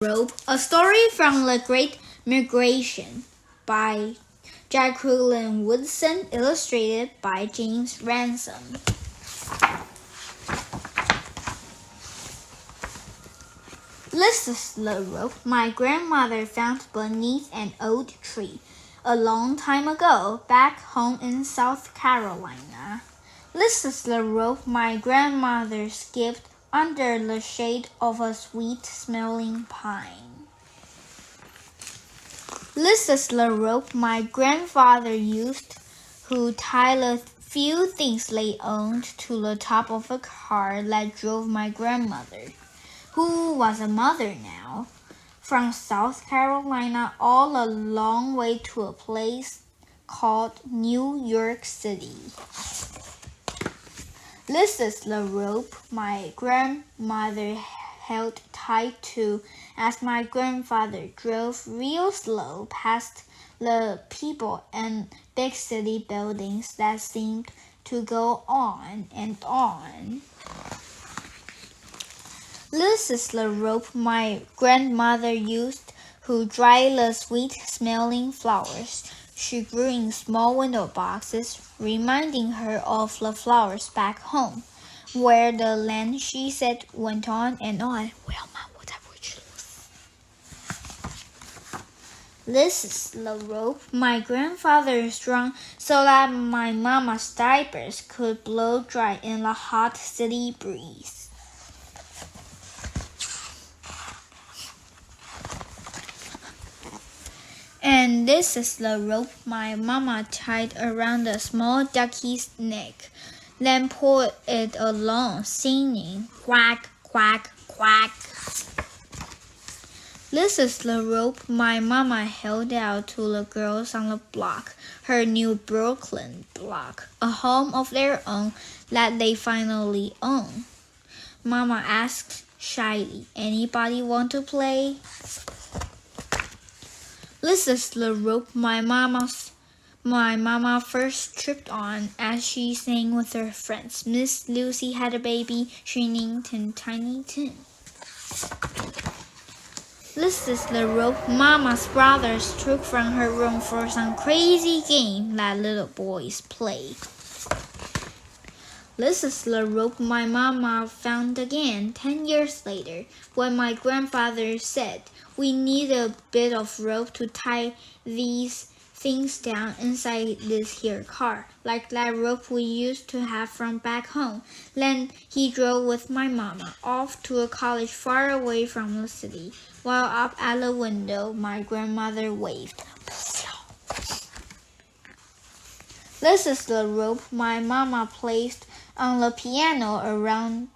Rope, a story from the Great Migration by Jacqueline Woodson, illustrated by James Ransom. This is the rope my grandmother found beneath an old tree a long time ago back home in South Carolina. This is the rope my grandmother skipped under the shade of a sweet-smelling pine. This is the rope my grandfather used to tie the few things they owned to the top of a car that drove my grandmother, who was a mother now, from South Carolina all a long way to a place called New York City. This is the rope my grandmother held tight to as my grandfather drove real slow past the people and big city buildings that seemed to go on and on. This is the rope my grandmother used to dry the sweet-smelling flowers she grew in small window boxes, reminding her of the flowers back home, where the land, she said, went on and on. This is the rope my grandfather strung so that my mama's diapers could blow dry in the hot city breeze. And this is the rope my mama tied around the small ducky's neck, then pulled it along, singing, quack, quack, quack. This is the rope my mama held out to the girls on the block, her new Brooklyn block, a home of their own that they finally own. Mama asked shyly, "Anybody want to play?" This is the rope my mama first tripped on as she sang with her friends. Miss Lucy had a baby, shrining tin tiny tin. This is the rope Mama's brothers took from her room for some crazy game that little boys play. This is the rope my mama found again 10 years later when my grandfather said, "We need a bit of rope to tie these things down inside this here car, like that rope we used to have from back home." Then he drove with my mama off to a college far away from the city, while up at the window my grandmother waved. This is the rope my mama placed on the piano around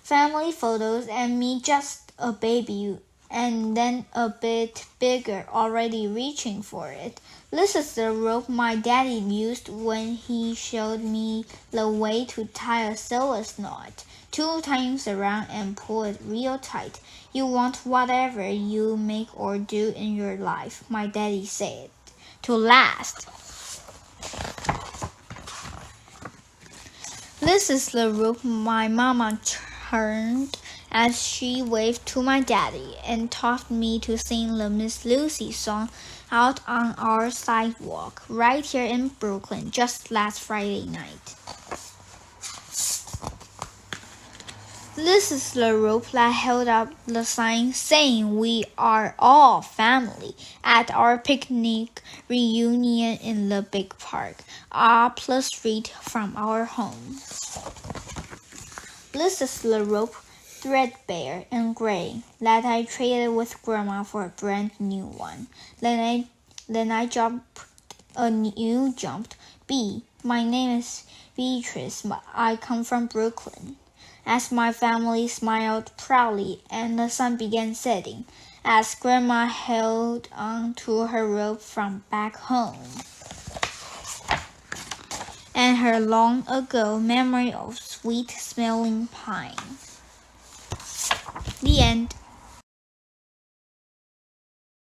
family photos and me just a baby and then a bit bigger, already reaching for it. This is the rope my daddy used when he showed me the way to tie a sailor's knot, 2 times around and pull it real tight. You want whatever you make or do in your life, my daddy said, to last. This is the rope my mama turned as she waved to my daddy and taught me to sing the Miss Lucy song out on our sidewalk right here in Brooklyn just last Friday night. This is the rope that held up the sign saying we are all family at our picnic reunion in the big park up the street from our home. This is the rope, threadbare and gray, that I traded with Grandma for a brand new one. Then I jumped B. My name is Beatrice. I come from Brooklyn. As my family smiled proudly and the sun began setting, as Grandma held on to her rope from back home, and her long ago memory of sweet-smelling pine. The end.